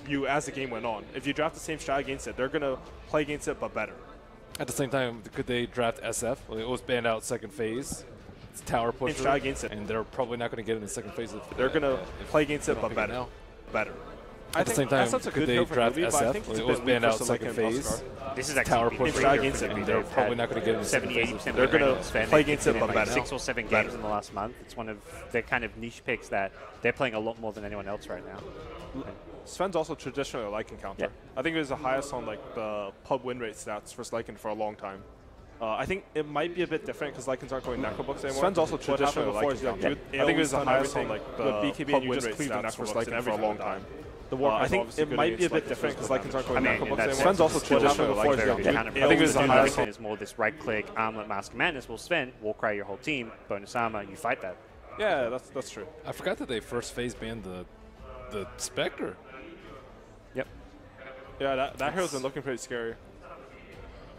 you as the game went on. If you draft the same strat against it, they're going to play against it, but better. At the same time, could they draft SF? Well, it was banned out second phase. It's tower pusher. Strat against it. And they're probably not going to get it in the second phase. They're going to play against it, but better. Better. At the same time, could they draft SF? Well, it was banned out second phase. This is actually tower pusher against it. And they're probably not going to get it in the second phase. 78% They're going to play against it, but better. 6 or 7 games in the last month. It's one of their kind of niche picks that they're playing a lot more than anyone else right now. Sven's also traditionally a Lycan counter. Yeah. I think it was the highest on like the pub win rate stats for Lycan for a long time. I think it might be a bit different because Lycans aren't going Necrobooks anymore. Sven's also traditionally a Lycan counter. I think it was the highest on like the BKB and win rate stats for Lycan for a long time. I think it might be a bit different because Lycans aren't going Necrobooks anymore. Sven's also traditionally a Lycan counter. I think it was the highest on. It's more this right-click, armlet, Mask of Madness. Well, Sven, Warcry your whole team, bonus armor, you fight that. Yeah, that's true. I forgot that they first phase banned the Spectre. Yep. Yeah, that hero's been looking pretty scary.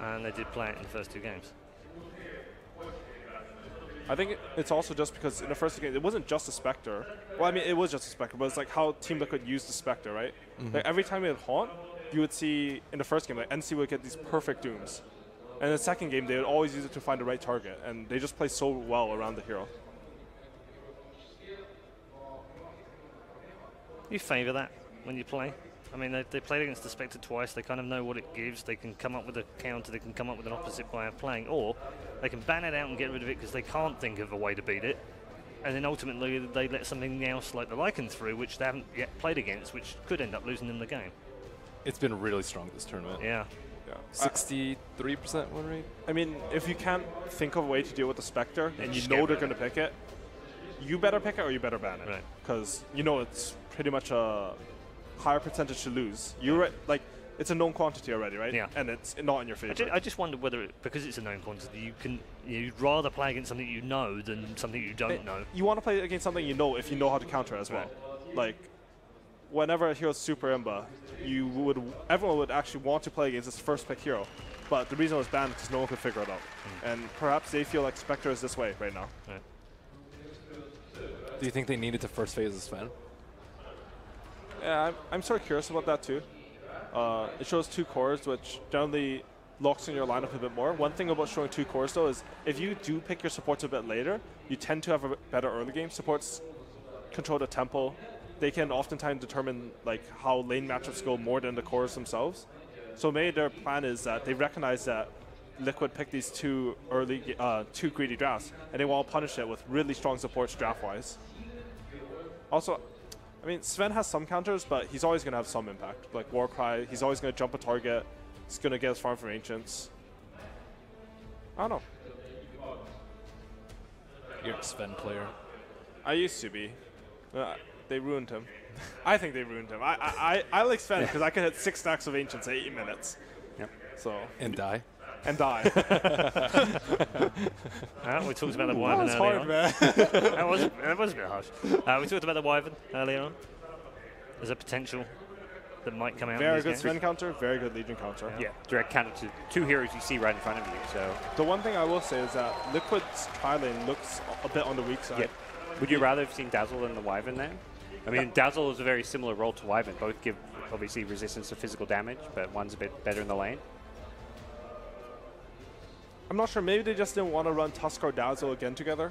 And they did play it in the first 2 games. I think it's also just because in the first game, it wasn't just a Spectre. Well, I mean, it was just a Spectre, but it's like how Team Liquid used the Spectre, right? Like every time it would haunt, you would see in the first game, like NC would get these perfect dooms. And in the second game, they would always use it to find the right target, and they just play so well around the hero. You favour that when you play? I mean, they played against the Spectre twice. They kind of know what it gives. They can come up with a counter. They can come up with an opposite way of playing. Or they can ban it out and get rid of it because they can't think of a way to beat it. And then ultimately, they let something else like the Lycan through, which they haven't yet played against, which could end up losing them the game. It's been really strong this tournament. Yeah. 63% win rate. I mean, if you can't think of a way to deal with the Spectre, and you know they're going to pick it, you better pick it or you better ban it. Right. Because you know it's pretty much a higher percentage to lose. Like it's a known quantity already, right? Yeah. And it's not in your favor. I just wonder whether, because it's a known quantity, you'd rather play against something you know than something you don't know. You want to play against something you know if you know how to counter as well. Like, whenever a hero's super imba, everyone would actually want to play against this first pick hero. But the reason it was banned is because no one could figure it out. And perhaps they feel like Spectre is this way right now. Right. Do you think they needed to first phase this Sven? Yeah, I'm sort of curious about that too. It shows 2 cores, which generally locks in your lineup a bit more. One thing about showing 2 cores though is if you do pick your supports a bit later, you tend to have a better early game. Supports control the tempo. They can oftentimes determine like how lane matchups go more than the cores themselves. So maybe their plan is that they recognize that Liquid picked these 2 greedy drafts, and they want to punish it with really strong supports draft-wise. Also, I mean, Sven has some counters, but he's always going to have some impact. Like Warcry, he's always going to jump a target. He's going to get his farm from Ancients. I don't know. You're a Sven player. I used to be. They ruined him. I think they ruined him. I like Sven because I can hit 6 stacks of Ancients in 8 minutes. Yep. So. And die. And die. We talked about the Wyvern That was earlier hard, on. man. that was a bit harsh. We talked about the Wyvern earlier on. There's a potential that might come out. Very good Sven counter, very good Legion counter. Yeah, direct counter to 2 heroes you see right in front of you. So the one thing I will say is that Liquid's tri-lane looks a bit on the weak side. Yeah. Would you rather have seen Dazzle than the Wyvern then? I mean, Dazzle is a very similar role to Wyvern. Both give obviously resistance to physical damage, but one's a bit better in the lane. I'm not sure. Maybe they just didn't want to run Tusk or Dazzle again together.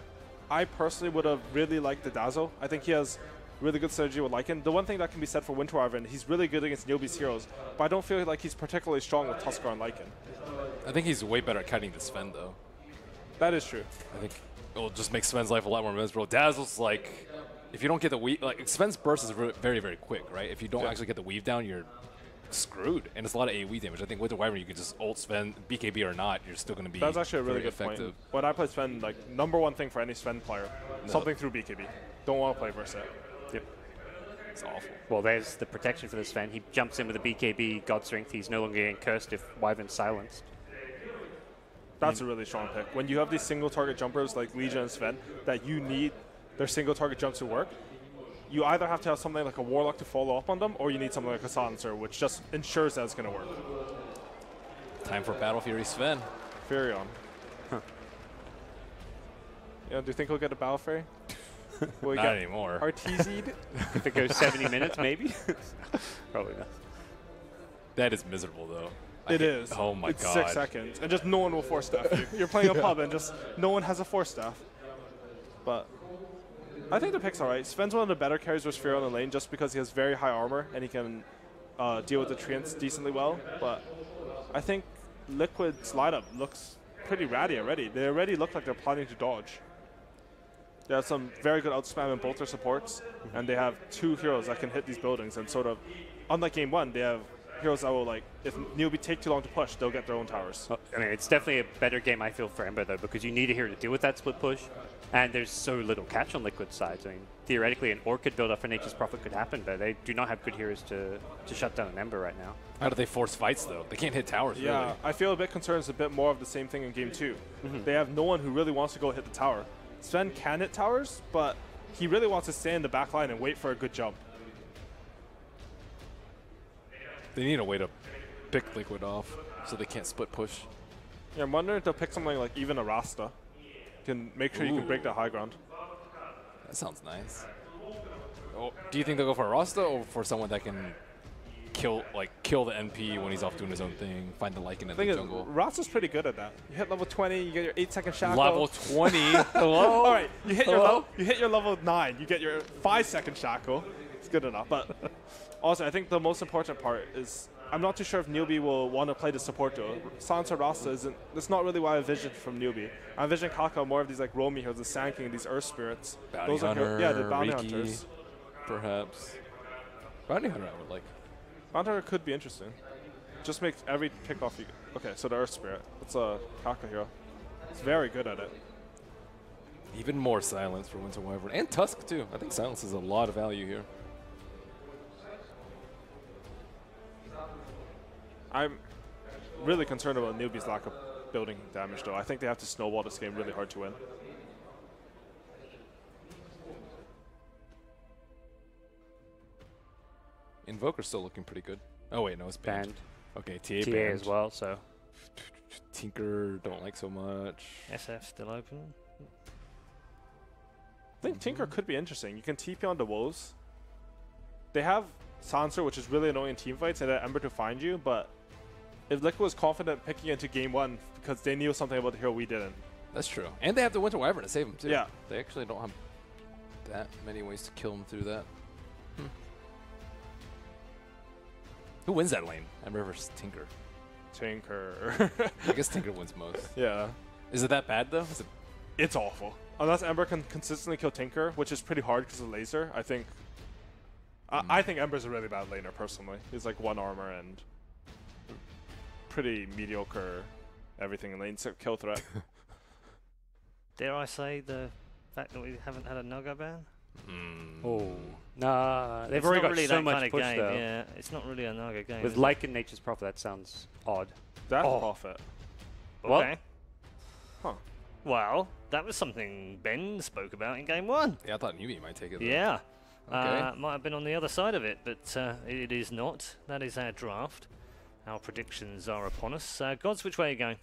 I personally would have really liked the Dazzle. I think he has really good synergy with Lycan. The one thing that can be said for Winter Wyvern, he's really good against Newbee's heroes, but I don't feel like he's particularly strong with Tuskar and Lycan. I think he's way better at kiting the Sven, though. That is true. I think it'll just make Sven's life a lot more miserable. Dazzle's like, if you don't get the weave, like Sven's burst is very, very quick, right? If you don't actually get the weave down, you're screwed, and it's a lot of AoE damage. I think with the Wyvern, you can just ult Sven, BKB or not, you're still going to be. That's actually a really good effective point. When I play Sven, like #1 thing for any Sven player, something through BKB. Don't want to play versus it. Yep. It's awful. Well, there's the protection for the Sven. He jumps in with a BKB, God Strength. He's no longer getting cursed if Wyvern's silenced. That's a really strong pick. When you have these single target jumpers like Legion and Sven that you need their single target jumps to work, you either have to have something like a Warlock to follow up on them, or you need something like a Silencer, which just ensures that it's going to work. Time for Battle Fury Sven. Furion. Huh. Yeah, do you think he'll get a Battle Fury? Not anymore. RTZ'd? If it goes 70 minutes, maybe? Probably not. That is miserable, though. It is. Oh my it's god. 6 seconds, and just no one will force staff you. You're playing a pub, and just no one has a force staff. But I think the pick's alright. Sven's one of the better carries with Sphere on the lane, just because he has very high armor and he can deal with the treants decently well. But I think Liquid's lineup looks pretty ratty already. They already look like they're planning to dodge. They have some very good outspam in both their supports, and they have 2 heroes that can hit these buildings. And sort of, unlike game 1, they have heroes that will, like, if Newbee take too long to push, they'll get their own towers. Well, I mean, it's definitely a better game, I feel, for Ember, though, because you need a hero to deal with that split push, and there's so little catch on Liquid's side. I mean, theoretically, an Orchid build-up for Nature's Prophet could happen, but they do not have good heroes to shut down an Ember right now. How do they force fights, though? They can't hit towers, Yeah, really. I feel a bit concerned it's a bit more of the same thing in game 2. They have no one who really wants to go hit the tower. Sven can hit towers, but he really wants to stay in the back line and wait for a good jump. They need a way to pick Liquid off so they can't split push. Yeah, I'm wondering if they'll pick something like even a Rasta. Can make sure you can break the high ground. That sounds nice. Oh, do you think they'll go for a Rasta or for someone that can kill the NP when he's off doing his own thing, find the Lycan in the jungle? Rasta's pretty good at that. You hit level 20, you get your 8-second shackle. Level 20? Hello? All right, you hit your level 9, you get your 5-second shackle. It's good enough. But also, I think the most important part is I'm not too sure if Newbee will want to play the support duo. Sansa Rasta isn't. That's not really what I envisioned from Newbee. I envision Kaka more of these like roaming heroes, the Sand King, these Earth Spirits. Bounty Those Hunter, are, yeah, the Bounty Riki, Hunters. Perhaps. Bounty Hunter I would like. Bounty Hunter could be interesting. Just makes every pick off you. Okay, so the Earth Spirit. It's a Kaka hero. It's very good at it. Even more silence for Winter Wyvern. And Tusk, too. I think silence is a lot of value here. I'm really concerned about Newbee's lack of building damage, though. I think they have to snowball this game really hard to win. Invoker's still looking pretty good. Oh, wait, no, it's banned. Okay, TA TA banned. as well, so. Tinker, don't like so much. SF still open. I think Tinker could be interesting. You can TP onto Wolves. They have Sansa, which is really annoying in teamfights, and Ember to find you, but if Liquid was confident picking into game 1 because they knew something about the hero we didn't. That's true. And they have the Winter Wyvern to save him, too. Yeah. They actually don't have that many ways to kill him through that. Who wins that lane? Ember versus Tinker. Tinker. I guess Tinker wins most. Yeah. Is it that bad, though? Is it It's awful. Unless Ember can consistently kill Tinker, which is pretty hard because of laser, I think. I think Ember's a really bad laner, personally. He's like 1 armor and pretty mediocre everything in lane kill threat. Dare I say the fact that we haven't had a no-go ban? Oh. Nah, they've It's already not got really so that much kind of push, game. though. Yeah, it's not really a no-go game. With is it? Lycan Nature's Prophet, that sounds odd. That's Oh. profit. What? Okay. Huh. Well, that was something Ben spoke about in game 1. Yeah, I thought Newbee might take it. Though. Yeah. Okay. Might have been on the other side of it, but it is not. That is our draft. Our predictions are upon us. Gods, which way are you going?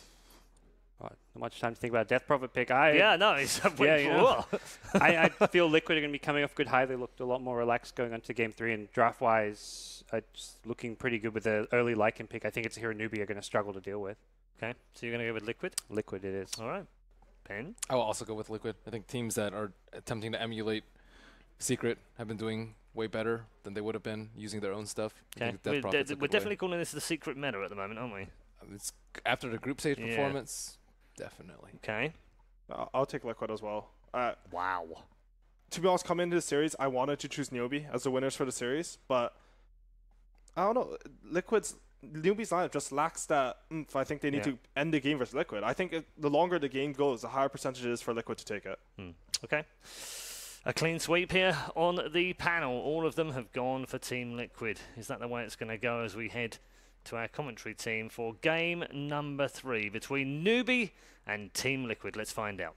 Right, not much time to think about a Death Prophet pick. Yeah, no, it's Yeah, you know. I I feel Liquid are going to be coming off good high. They looked a lot more relaxed going on to game 3, and draft-wise, just looking pretty good with the early Lycan pick. I think it's a hero Newbee are going to struggle to deal with. Okay, so you're going to go with Liquid? Liquid it is. All right. Ben? I will also go with Liquid. I think teams that are attempting to emulate Secret have been doing way better than they would have been using their own stuff. I Okay. think Death We're, Prophet's a we're good definitely way. calling this the secret meta at the moment, aren't we? It's after the group stage Yeah. performance, definitely. Okay. I'll take Liquid as well. Wow. To be honest, coming into the series, I wanted to choose Newbee as the winners for the series, but I don't know. Newbee's lineup just lacks that oomph. I think they need to end the game versus Liquid. I think the longer the game goes, the higher percentage it is for Liquid to take it. Okay. A clean sweep here on the panel. All of them have gone for Team Liquid. Is that the way it's going to go as we head to our commentary team for game number 3 between Newbee and Team Liquid? Let's find out.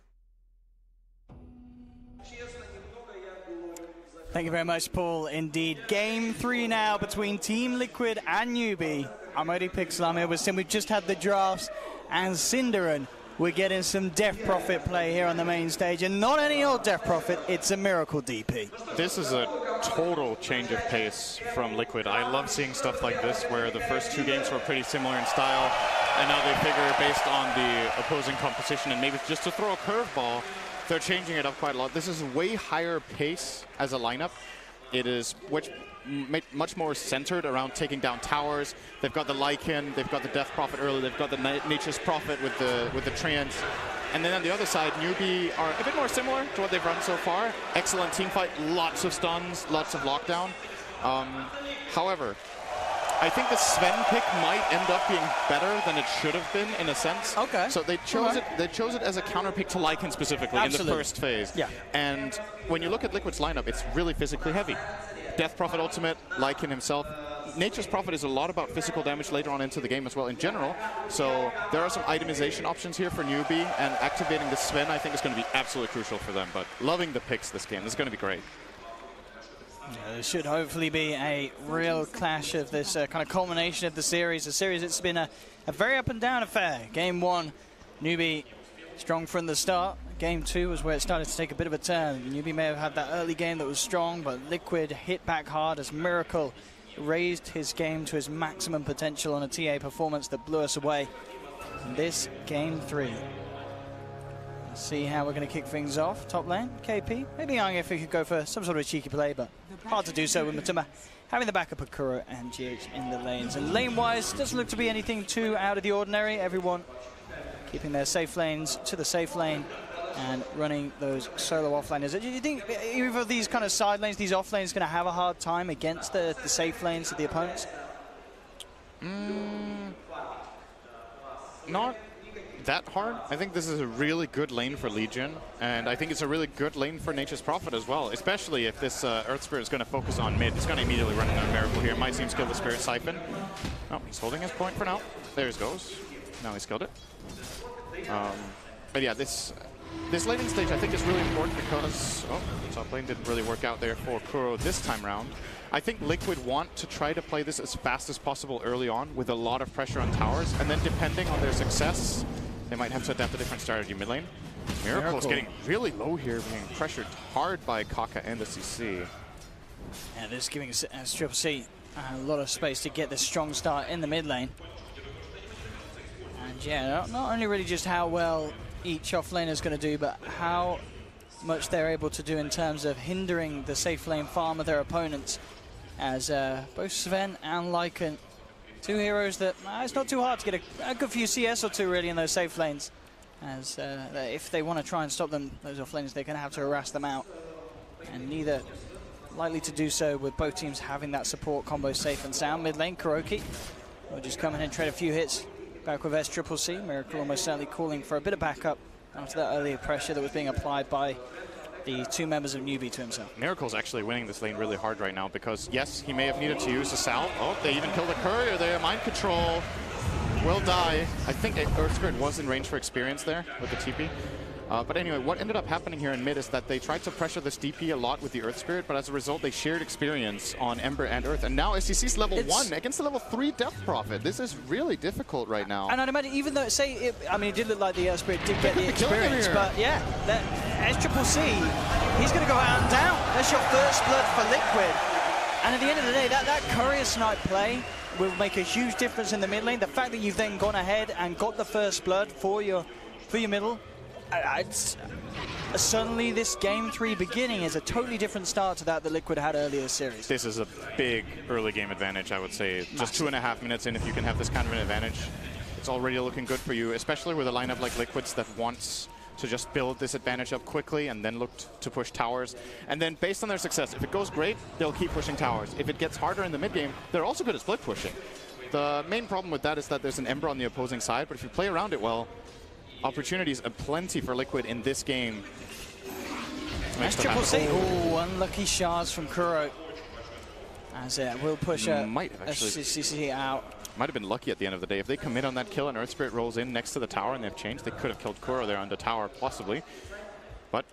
Thank you very much, Paul. Indeed, game 3 now between Team Liquid and Newbee. I'm already Pixel here with Sim. We've just had the drafts, and Cinderin. We're getting some Death Prophet play here on the main stage, and not any old Death Prophet, it's a Miracle DP. This is a total change of pace from Liquid. I love seeing stuff like this where the first 2 games were pretty similar in style, and now they figure based on the opposing composition and maybe just to throw a curveball, they're changing it up quite a lot. This is way higher pace as a lineup. It is much more centered around taking down towers. They've got the Lycan, they've got the Death Prophet early, they've got the Nature's Prophet with the Treants. And then on the other side, Newbee are a bit more similar to what they've run so far. Excellent team fight, lots of stuns, lots of lockdown. However, I think the Sven pick might end up being better than it should have been in a sense. Okay. So they chose it. They chose it as a counter pick to Lycan specifically in the first phase. Yeah. And when you look at Liquid's lineup, it's really physically heavy. Death Prophet ultimate, Lycan himself. Nature's Prophet is a lot about physical damage later on into the game as well in general. So there are some itemization options here for Newbee, and activating the Sven I think is going to be absolutely crucial for them. But loving the picks this game. This is going to be great. Yeah, there should hopefully be a real clash of this kind of culmination of the series. The series, it's been a very up and down affair. Game 1, Newbee strong from the start. Game 2 was where it started to take a bit of a turn. Newbee may have had that early game that was strong, but Liquid hit back hard as Miracle raised his game to his maximum potential on a TA performance that blew us away. And this Game 3. Let's see how we're going to kick things off. Top lane, KP. Maybe Young if we could go for some sort of a cheeky play, but hard to do so with Matuma having the backup of Kuro and GH in the lanes. And lane-wise, doesn't look to be anything too out of the ordinary. Everyone keeping their safe lanes to the safe lane and running those solo offlaners. Do you think either of these kind of side lanes, these off lanes, going to have a hard time against the safe lanes of the opponents? Not that hard. I think this is a really good lane for Legion, and I think it's a really good lane for Nature's Prophet as well, especially if this Earth Spirit is going to focus on mid. It's going to immediately run into a Miracle here. Might seem skill the Spirit Siphon. Oh, he's holding his point for now. There he goes. Now he's killed it. But yeah, this laning stage I think is really important because top lane didn't really work out there for Kuro this time round. I think Liquid want to try to play this as fast as possible early on with a lot of pressure on towers, and then depending on their success, they might have to adapt a different strategy mid lane. Miracle's getting really low here, being pressured hard by Kaka and the CC. And this is giving Triple C a lot of space to get this strong start in the mid lane. And yeah, not only really just how well each offlaner is going to do, but how much they're able to do in terms of hindering the safe lane farm of their opponents, as both Sven and Lycan, two heroes that it's not too hard to get a good few CS or two really in those safe lanes, as if they want to try and stop them, those offlaners, they're going to have to harass them out, and neither likely to do so with both teams having that support combo safe and sound. Mid lane, Kuroki will just come in and trade a few hits. Back with S-Triple-C, Miracle almost certainly calling for a bit of backup after that earlier pressure that was being applied by the two members of Newbee to himself. Miracle's actually winning this lane really hard right now because, yes, he may have needed to use the salve. Oh, they even killed a courier there. Mind control will die. I think Earth Spirit was in range for experience there with the TP. But anyway, what ended up happening here in mid is that they tried to pressure this DP a lot with the Earth Spirit, but as a result, they shared experience on Ember and Earth. And now SCC's level 1 against the level 3 Death Prophet. This is really difficult right now. And I'd imagine, even though, it did look like the Earth Spirit did get the experience, but yeah, that S-Triple-C, he's going to go out and down. That's your first blood for Liquid. And at the end of the day, that courier snipe play will make a huge difference in the mid lane. The fact that you've then gone ahead and got the first blood for your middle, suddenly this Game 3 beginning is a totally different start to that Liquid had earlier this series. This is a big early game advantage, I would say. Massive. Just 2.5 minutes in, if you can have this kind of an advantage, it's already looking good for you, especially with a lineup like Liquid's that wants to just build this advantage up quickly and then look to push towers. And then based on their success, if it goes great, they'll keep pushing towers. If it gets harder in the mid game, they're also good at split pushing. The main problem with that is that there's an Ember on the opposing side, but if you play around it well, opportunities aplenty for Liquid in this game. S-Triple-C. Oh, unlucky shards from Kuro. As it will push a CC out. Might have been lucky at the end of the day. If they commit on that kill and Earth Spirit rolls in next to the tower and they've changed, they could have killed Kuro there on the tower, possibly. But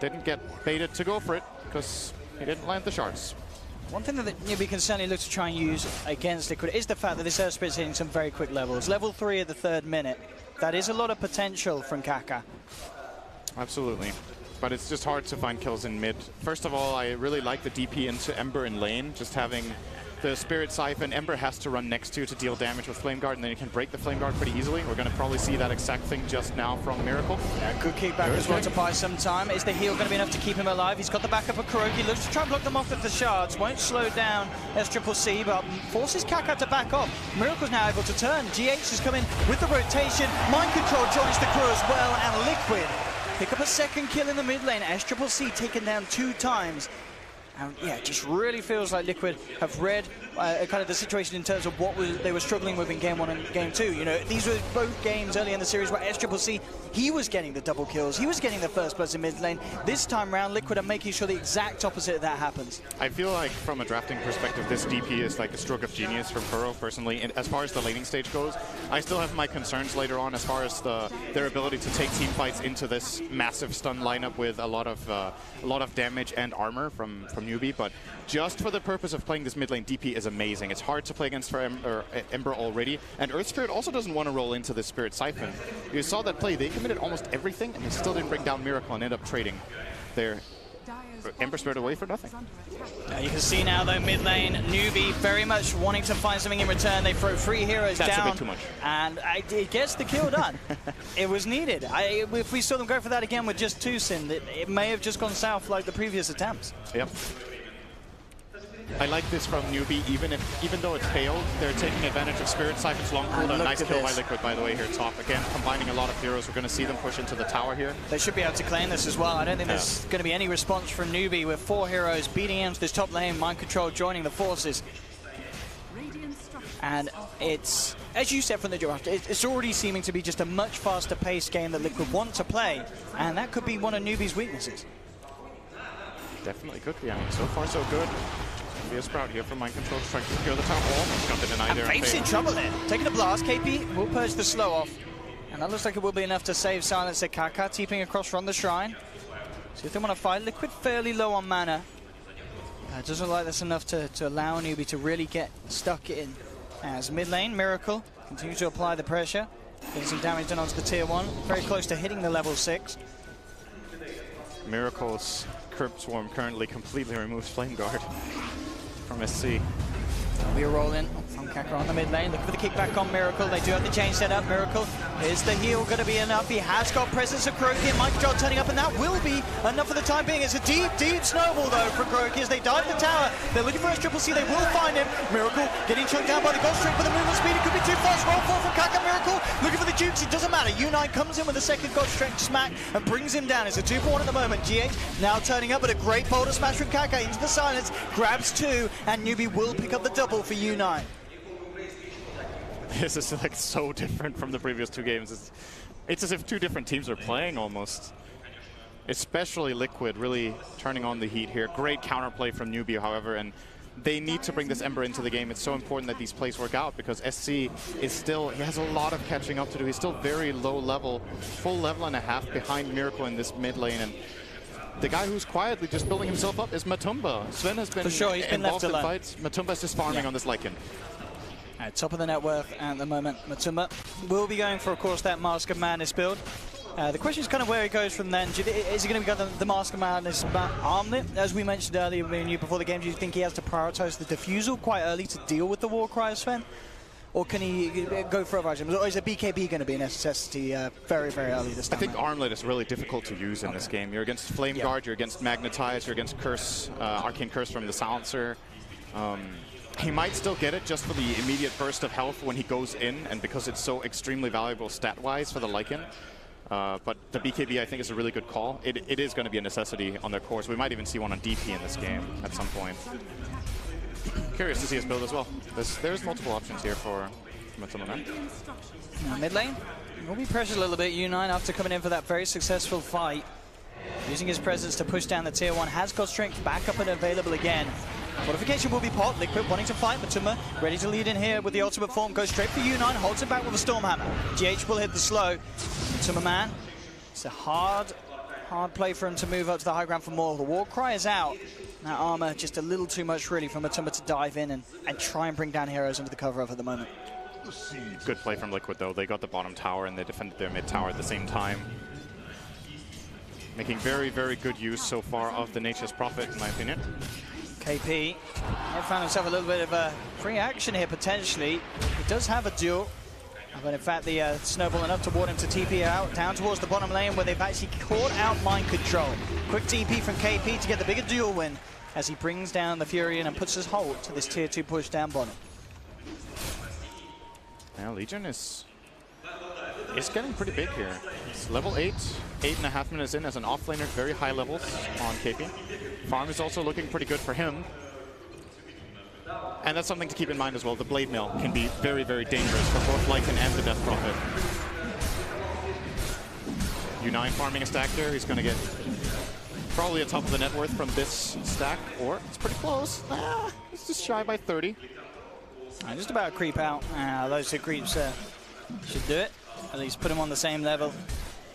didn't get baited to go for it because he didn't land the shards. One thing that Newbee can certainly look to try and use against Liquid is the fact that this Earth Spirit's hitting some very quick levels. Level 3 at the 3rd minute. That is a lot of potential from Kaka. Absolutely. but it's just hard to find kills in mid. First of all, I really like the DP into Ember in lane, just having the Spirit Siphon. Ember has to run next to you to deal damage with Flame Guard, and then you can break the Flame Guard pretty easily. We're going to probably see that exact thing just now from Miracle. Yeah, good kickback as well to buy some time. Is the heal going to be enough to keep him alive? He's got the backup of Kuroki. Looks to try and block them off with the shards. Won't slow down SCCC, but forces Kaka to back off. Miracle's now able to turn. GH is coming with the rotation. Mind Control joins the crew as well, and Liquid pick up a second kill in the mid lane. SCCC taken down 2 times. And yeah, it just really feels like Liquid have read kind of the situation in terms of what they were struggling with in Game 1 and Game 2. You know, these were both games early in the series where SCCC, he was getting the double kills, he was getting the first bloods in mid lane. This time round, Liquid are making sure the exact opposite of that happens. I feel like from a drafting perspective, this DP is like a stroke of genius from Kuro, personally. And as far as the laning stage goes, I still have my concerns later on as far as their ability to take team fights into this massive stun lineup with a lot of damage and armor from Newbee. But just for the purpose of playing this mid lane, DP is amazing. It's hard to play against for Ember already. And Earth Spirit also doesn't want to roll into this Spirit Siphon. You saw that play. They committed almost everything, and they still didn't bring down Miracle and end up trading their Ember Spirit away for nothing. You can see now, though, mid lane, Newbee very much wanting to find something in return. They throw 3 heroes down. That's a bit too much. And it gets the kill done. It was needed. If we saw them go for that again with just 2 Sin, it may have just gone south like the previous attempts. Yep. I like this from Newbee, even though it failed, they're taking advantage of Spirit Siphon's long cooldown. Nice kill by Liquid, by the way, here top. Again, combining a lot of heroes. We're going to see them push into the tower here. They should be able to claim this as well. I don't think there's going to be any response from Newbee with 4 heroes beating into this top lane, Mind Control joining the forces. And it's, as you said from the draft, it's already seeming to be just a much faster paced game that Liquid want to play, and that could be one of Newbee's weaknesses. Definitely could be. I mean, so far so good. Be a Sprout here from Mind Control to try to secure the top wall. He's got the deny there. Faith's in trouble here. Taking a blast, KP will purge the slow off. And that looks like it will be enough to save Silencer. Kaka teeping across from the shrine. See if they want to fight. Liquid fairly low on mana. It doesn't look like that's enough to allow Newbee to really get stuck in. As mid lane, Miracle continues to apply the pressure. Getting some damage done onto the tier 1. Very close to hitting the level 6. Miracle's Crypt Swarm currently completely removes Flame Guard from SC. We are rolling from Kaka on the mid lane, looking for the kickback on Miracle. They do have the chain set up. Miracle, is the heal going to be enough? He has got presence of Kuroki and Mind Control turning up, and that will be enough for the time being. It's a deep, deep snowball, though, for Kuroki as they dive the tower. They're looking for SCCC. They will find him. Miracle getting chunked down by the Ghost Trick for the movement speed. It could be too fast. Roll for from Kaka. Miracle looking for the jukes. It doesn't matter. U9 comes in with a second Ghost Trick smack and brings him down. It's a 2-for-1 at the moment. GH now turning up, but a great boulder smash from Kaka into the silence. Grabs 2, and Newbee will pick up the double for U9. This is like so different from the previous 2 games. It's as if 2 different teams are playing almost. Especially Liquid really turning on the heat here. Great counterplay from Newbee, however, and they need to bring this Ember into the game. It's so important that these plays work out because SC is still, he has a lot of catching up to do. He's still very low level, full level and a half behind Miracle in this mid lane. And the guy who's quietly just building himself up is Matumba. Sven has been for sure, he's been involved left in alone. fights. Matumba's just farming on this Lycan. At top of the net worth at the moment, Matumba will be going for, of course, that Mask of Madness build. The question is kind of where he goes from then. Is he going to be the Mask of Madness armlet? As we mentioned earlier before the game, do you think he has to prioritize the defusal quite early to deal with the Warcry, Sven? Or can he go for other items? Or is a BKB going to be a necessity very, very early this time? I think Armlet is really difficult to use in this game. You're against Flame Guard, you're against Magnetize, you're against Curse, Arcane Curse from the Silencer. He might still get it just for the immediate burst of health when he goes in, and because it's so extremely valuable stat-wise for the Lycan. But the BKB, I think, is a really good call. It is going to be a necessity on their cores. We might even see one on DP in this game at some point. Curious to see his build as well. There's multiple options here for Matumba. Mid lane will be pressured a little bit. U9 after coming in for that very successful fight. Using his presence to push down the tier 1. Has got strength back up and available again. Modification will be popped. Liquid wanting to fight. Matumba ready to lead in here with the ultimate form. Goes straight for U9. Holds it back with a Stormhammer. GH will hit the slow. Matumba man. It's a hard play for him to move up to the high ground for more. The Warcry is out. That armor just a little too much really for Matumba to dive in and try and bring down heroes under the cover of at the moment. Good play from Liquid though. They got the bottom tower and they defended their mid tower at the same time. making very, very good use so far of the Nature's Prophet, in my opinion. KP found himself a little bit of a free action here, potentially. He does have a duel, but in fact the snowball enough to ward him to TP out down towards the bottom lane, where they've actually caught out mind control. Quick TP from KP to get the bigger duel win as he brings down the Furion and puts his hold to this tier 2 push down bottom. Now Legion is getting pretty big here. It's level 8, 8.5 minutes in as an offlaner, very high levels on KP. Farm is also looking pretty good for him. And that's something to keep in mind as well. The Blade Mill can be very, very dangerous for both Lycan and the Death Prophet. U9 farming a stack there. He's going to get probably a top of the net worth from this stack, or it's pretty close. It's just shy by 30. Just about creep out. Those two creeps should do it. At least put him on the same level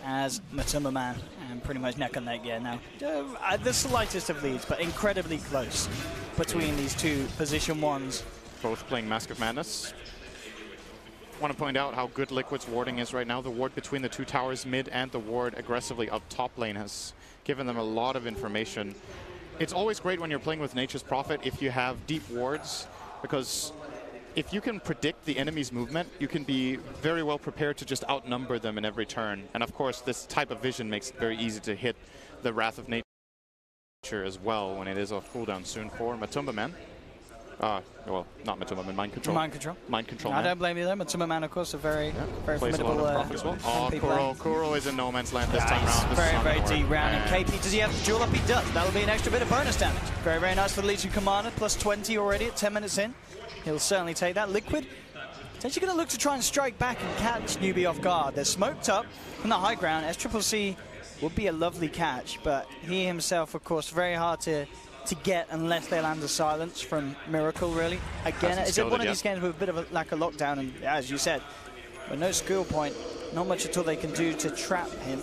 as Matumba Man, and pretty much neck and neck. Yeah, now the slightest of leads, but incredibly close between these two position ones. Both playing Mask of Madness. Want to point out how good Liquid's warding is right now. The ward between the two towers mid and the ward aggressively up top lane has given them a lot of information. It's always great when you're playing with Nature's Prophet if you have deep wards, because if you can predict the enemy's movement, you can be very well prepared to just outnumber them in every turn. And of course, this type of vision makes it very easy to hit the Wrath of Nature as well when it is off cooldown soon for Matumba Man. Well, not Matumba Man, Mind Control. Mind Control. Mind Control. I don't blame you there. Matumba Man, of course, a very formidable as well. Oh, Kuro is in no man's land this time around. Very deep round. And KP, does he have the duel up? He does. That'll be an extra bit of bonus damage. Very nice for the Legion Commander. Plus 20 already at 10 minutes in. He'll certainly take that. Liquid potentially going to look to try and strike back and catch Newbee off guard. They're smoked up from the high ground. SCCC would be a lovely catch, but he himself, of course, very hard to get unless they land a silence from Miracle, really. Again, is it one of these games with a bit of a lack of lockdown? And as you said, with no skill point, not much at all they can do to trap him.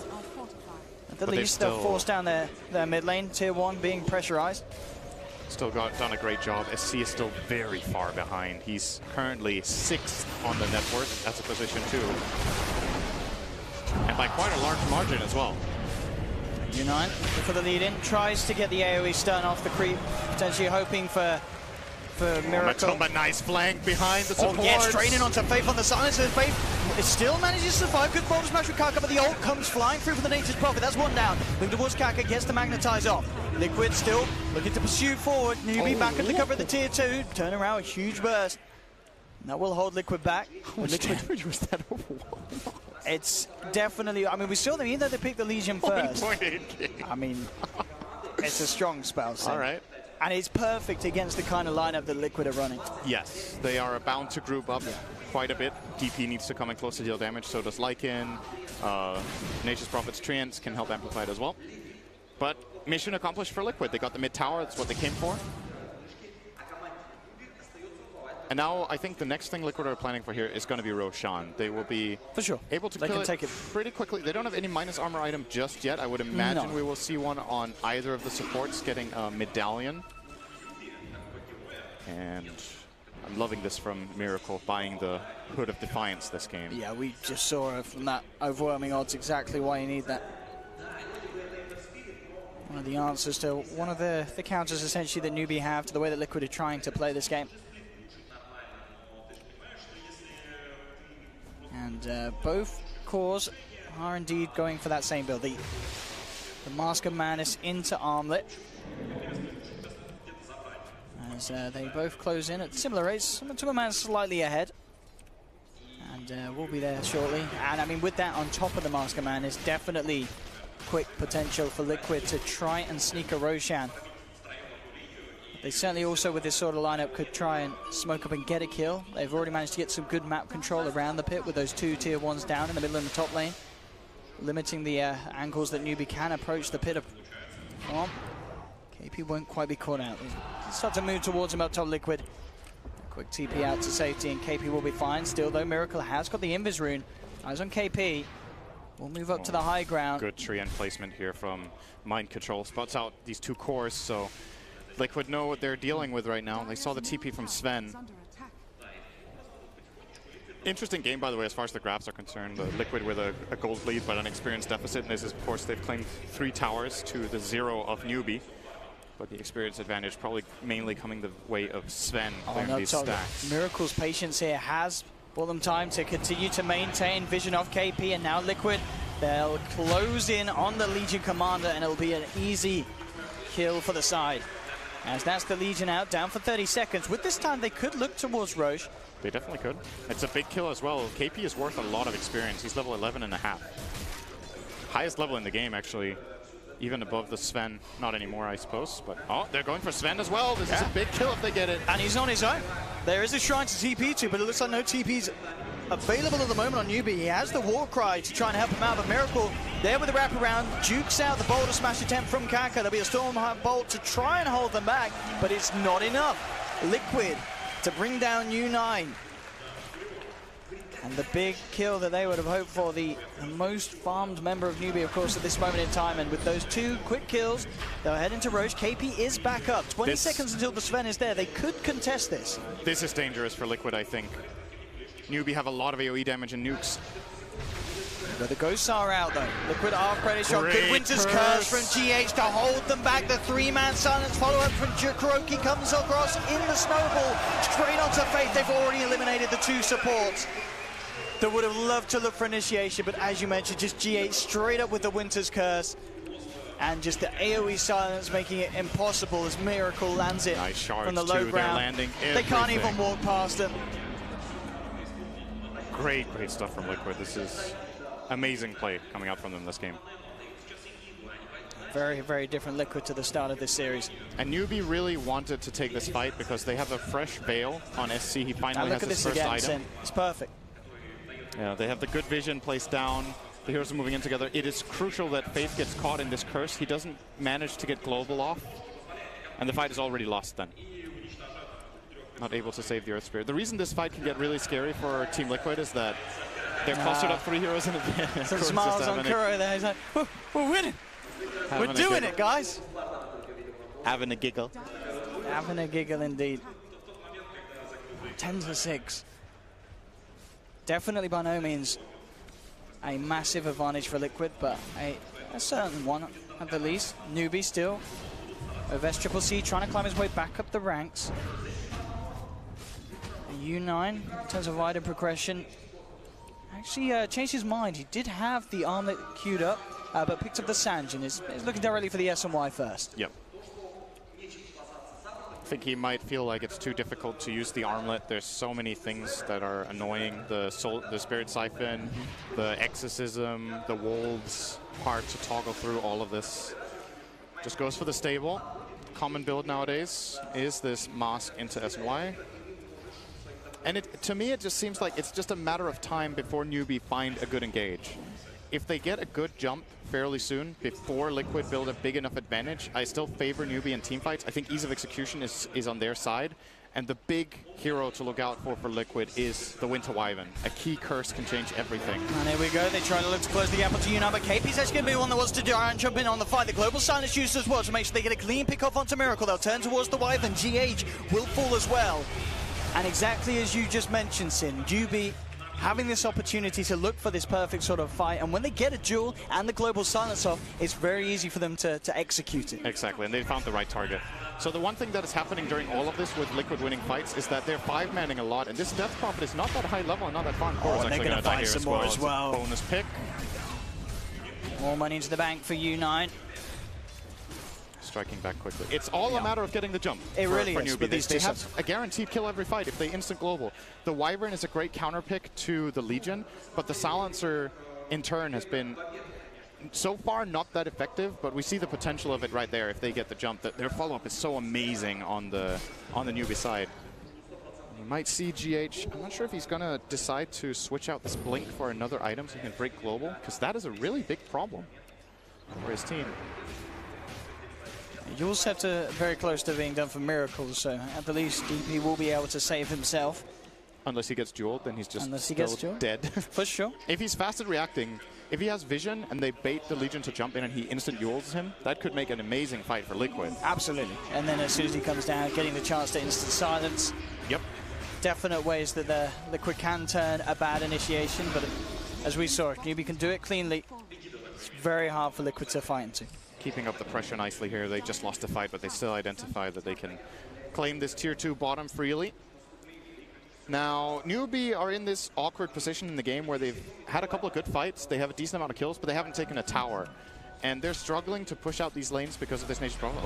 At the least, they'll force down their mid lane, tier 1 being pressurized. Still done a great job. SC is still very far behind. He's currently 6th on the net worth as a position 2. And by quite a large margin as well. U9 for the lead in, tries to get the AoE stun off the creep, potentially hoping for Miracle. Matumba, nice flank behind the support. Oh yeah, straight in onto Faith on the silencer. Faith still manages to survive. Good boulder smash with Kaka, but the ult comes flying through for the Nature's Prophet. That's one down. Moving towards Kaka, gets to magnetize off. Liquid still looking to pursue forward. Newbee back at the cover of the tier 2. Turn around, a huge burst. That will hold Liquid back. How much damage was that overall? It's definitely, I mean, we saw them, even though they picked the Legion first. I mean, it's a strong spell. So. All right. And it's perfect against the kind of lineup that Liquid are running. Yes, they are bound to group up quite a bit. DP needs to come in close to deal damage, so does Lycan. Nature's Prophet's Treants can help amplify it as well. But mission accomplished for Liquid. They got the mid tower, that's what they came for. And now I think the next thing Liquid are planning for here is going to be Roshan. They will be able to kill it pretty quickly. They don't have any minus armor item just yet. I would imagine we will see one on either of the supports getting a medallion. And I'm loving this from Miracle, buying the Hood of Defiance this game. Yeah, we just saw from that overwhelming odds exactly why you need that. One of the answers to one of the counters essentially that Newbee have to the way that Liquid are trying to play this game. And both cores are indeed going for that same build. The Mask of Madness into Armlet. As they both close in at similar rates. Matumba Man slightly ahead. And we'll be there shortly. And I mean, with that on top of the Mask of Madness, definitely quick potential for Liquid to try and sneak a Roshan. They certainly also, with this sort of lineup, could try and smoke up and get a kill. They've already managed to get some good map control around the pit with those 2 tier 1s down in the middle of the top lane, limiting the angles that Newbee can approach the pit of. KP won't quite be caught out. They start to move towards him up top. Liquid. A quick TP out to safety, and KP will be fine. Still, though, Miracle has got the Invis rune. Eyes on KP. We'll move up to the high ground. Good tree end placement here from Mind Control. Spots out these 2 cores, so Liquid know what they're dealing with right now. They saw the TP from Sven. Interesting game, by the way, as far as the graphs are concerned. Liquid with a gold lead, but an experience deficit. And this is, of course, they've claimed 3 towers to the 0 of Newbee. But the experience advantage probably mainly coming the way of Sven clearing these stacks. Miracle's patience here has bought them time to continue to maintain vision off KP, and now Liquid, they'll close in on the Legion commander, and it'll be an easy kill for the side. As that's the Legion out, down for 30 seconds. With this time, they could look towards Roche. They definitely could. It's a big kill as well. KP is worth a lot of experience. He's level 11.5. Highest level in the game, actually. Even above the Sven. Not anymore, I suppose. But, oh, they're going for Sven as well. This is a big kill if they get it. And he's on his own. There is a shrine to TP to, but it looks like no TP's available at the moment on Newbee. He has the war cry to try and help him out, but Miracle there with the wraparound, jukes out the boulder smash attempt from Kaka. There'll be a storm bolt to try and hold them back, but it's not enough. Liquid to bring down U9. And the big kill that they would have hoped for, the most farmed member of Newbee, of course, at this moment in time. And with those 2 quick kills, they'll head into Roche. KP is back up. 20 seconds until the Sven is there. They could contest this. This is dangerous for Liquid, I think. Newbee have a lot of AoE damage and nukes. But the ghosts are out, though. Liquid are credit shot. Good Winter's Curse from GH to hold them back. The 3-man silence follow-up from Kuroki comes across in the snowball. Straight onto Faith. They've already eliminated the 2 supports. They would have loved to look for initiation, but as you mentioned, just GH straight up with the Winter's Curse. And just the AoE silence making it impossible as Miracle lands it nice from the low ground. Landing they can't even walk past them. Great stuff from Liquid. This is amazing play coming out from them this game. Very, very different Liquid to the start of this series. And Newbee really wanted to take this fight because they have a fresh Veil on SC. He finally has his first item. It's perfect. Yeah, they have the good vision placed down. The heroes are moving in together. It is crucial that Faith gets caught in this curse. He doesn't manage to get global off. And the fight is already lost then. Not able to save the Earth Spirit. The reason this fight can get really scary for Team Liquid is that they're clustered up 3 heroes in a Some smiles on Kuro there. He's like, we're winning. We're doing it, guys. Having a giggle. Having a giggle indeed. 10-6. Definitely by no means a massive advantage for Liquid, but a certain one at the least. Newbee still over SCCC trying to climb his way back up the ranks. U9 in terms of wider progression actually changed his mind. He did have the armlet queued up, but picked up the Sange and is looking directly for the S&Y first. Yep. I think he might feel like it's too difficult to use the armlet. There's so many things that are annoying. The Spirit Siphon, the Exorcism, the Wolves, hard to toggle through all of this. Just goes for the stable. Common build nowadays is this mask into S&Y. And to me, it just seems like it's just a matter of time before Newbee find a good engage. If they get a good jump fairly soon, before Liquid build a big enough advantage, I still favor Newbee in teamfights. I think ease of execution is on their side. And the big hero to look out for Liquid is the Winter Wyvern. A key curse can change everything. And here we go. They try to look to close the gap onto U9, but KP's actually going to be the one that wants to jump in on the fight. The Global Silence used as well to make sure they get a clean pick off onto Miracle. They'll turn towards the Wyvern. GH will fall as well. And exactly as you just mentioned, Sin, Newbee having this opportunity to look for this perfect sort of fight. And when they get a duel and the Global Silence off, it's very easy for them to execute it. Exactly, and they found the right target. So the one thing that is happening during all of this with Liquid winning fights is that they're 5-manning a lot, and this Death Prophet is not that high level and not that far. Oh, and they're going to find some more as well. Bonus pick. More money into the bank for U9. Striking back quickly. It's all a matter of getting the jump. It really for is. Newbee. They have a guaranteed kill every fight if they instant global. The Wyvern is a great counter pick to the Legion, but the Silencer in turn has been so far not that effective, but we see the potential of it right there if they get the jump. Their follow-up is so amazing on the Newbee side. You might see GH. I'm not sure if he's going to decide to switch out this Blink for another item so he can break global, because that is a really big problem for his team. You also have to very close to being done for Miracles, so at the least DP will be able to save himself. Unless he gets dueled, then he's just dead. For sure. If he's fast at reacting, if he has vision and they bait the Legion to jump in and he instant duels him, that could make an amazing fight for Liquid. Absolutely. And then as soon as he comes down, getting the chance to instant silence. Yep. definite ways that the Liquid can turn a bad initiation, but as we saw, Newbee can do it cleanly. It's very hard for Liquid to fight into. Keeping up the pressure nicely here. They just lost the fight, but they still identify that they can claim this tier 2 bottom freely. Now, Newbee are in this awkward position in the game where they've had a couple of good fights. They have a decent amount of kills, but they haven't taken a tower. And they're struggling to push out these lanes because of this nature's problem.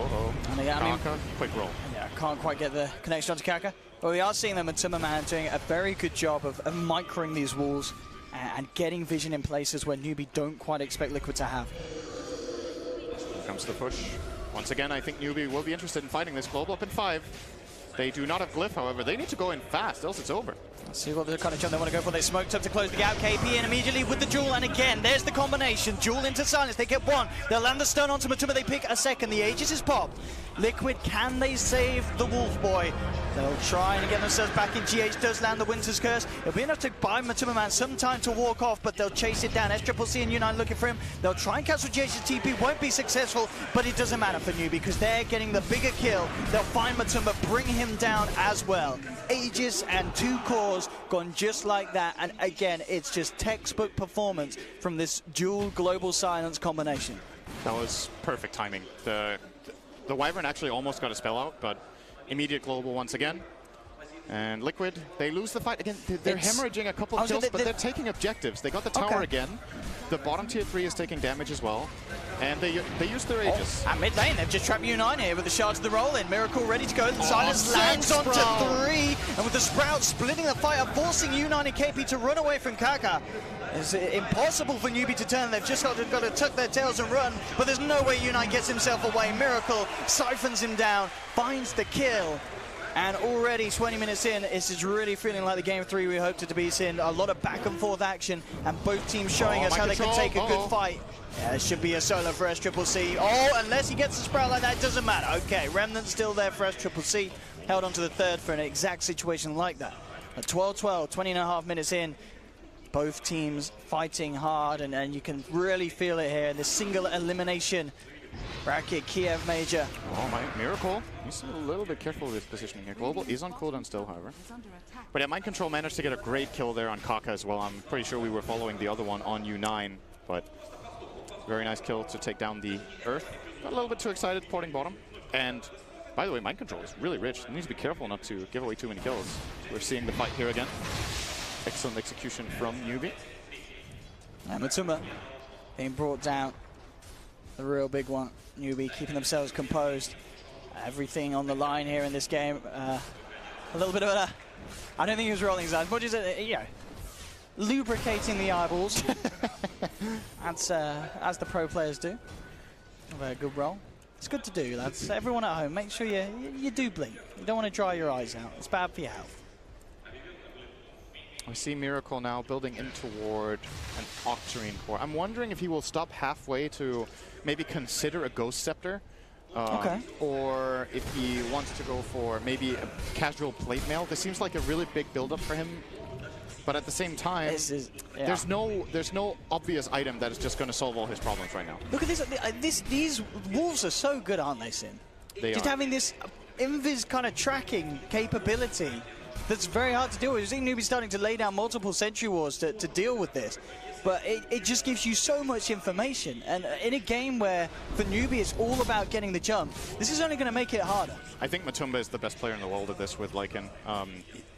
Kaka, quick roll. Yeah, can't quite get the connection onto Kaka. But we are seeing them and Timmerman doing a very good job of microing these walls and getting vision in places where Newbee don't quite expect Liquid to have. Here comes the push. Once again, I think Newbee will be interested in fighting this. Global up in 5. They do not have Glyph, however. They need to go in fast, else it's over. Let's see what the kind of jump they want to go for. They smoked up to close the gap. KP in immediately with the duel, and again, there's the combination. Duel into silence. They get one. They'll land the stun onto Matuma. They pick a second. The Aegis is popped. Liquid, can they save the Wolf Boy? They'll try and get themselves back in. GH does land the Winter's Curse. It'll be enough to buy Matuma Man some time to walk off, but they'll chase it down. SCCC and U9 looking for him. They'll try and cancel GH's TP. Won't be successful, but it doesn't matter for Newbee because they're getting the bigger kill. They'll find Matuma, bring him down as well. Aegis and 2 cores gone just like that, and again, it's just textbook performance from this dual global silence combination. That was perfect timing. The Wyvern actually almost got a spell out, but immediate global once again. And Liquid, they lose the fight again. They're hemorrhaging a couple of kills, but they're taking objectives. They got the tower again. The bottom tier 3 is taking damage as well. And they use their Aegis. At mid lane, they've just trapped U9 here with the shards of the roll in. Miracle ready to go. The silence lands onto 3. And with the Sprout splitting the fight up, forcing U9 and KP to run away from Kaka. It's impossible for Newbee to turn. They've just got to tuck their tails and run. But there's no way U9 gets himself away. Miracle siphons him down, finds the kill. And already 20 minutes in, this is really feeling like the game 3 we hoped it to be. Seeing a lot of back and forth action, and both teams showing us how they can take a good fight. Yeah, it should be a solo for SCCC. Oh, unless he gets the Sprout like that, it doesn't matter. Okay, Remnant's still there for SCCC. Held on to the 3rd for an exact situation like that. At 12-12, 20.5 minutes in, both teams fighting hard, and you can really feel it here in this single elimination bracket. Kiev Major. Oh my, Miracle. He's a little bit careful with his positioning here. Global is on cooldown still, however. But yeah, Mind Control managed to get a great kill there on Kaka as well. I'm pretty sure we were following the other one on U9, but very nice kill to take down the Earth. Got a little bit too excited porting bottom. And by the way, Mind Control is really rich. You need to be careful not to give away too many kills. We're seeing the fight here again. Excellent execution from Newbee. And Matuma being brought down. The real big one. Newbee keeping themselves composed. Everything on the line here in this game. A little bit of a... I don't think he was rolling his eyes. What is it? Yeah. Lubricating the eyeballs. That's as the pro players do. A very good roll. It's good to do, lads. Everyone at home, make sure you do blink. You don't want to dry your eyes out. It's bad for your health. I see Miracle now building in toward an Octarine core. I'm wondering if he will stop halfway to maybe consider a Ghost Scepter. Or if he wants to go for maybe a casual plate mail. This seems like a really big build-up for him. But at the same time, there's no obvious item that is just going to solve all his problems right now. Look at this. These wolves are so good, aren't they, Sin? They just are. Having this invis kind of tracking capability that's very hard to deal with. You're seeing Newbee starting to lay down multiple Sentry Wars to deal with this. But it just gives you so much information. And in a game where, for Newbee, it's all about getting the jump, this is only going to make it harder. I think Matumba is the best player in the world at this with Lycan.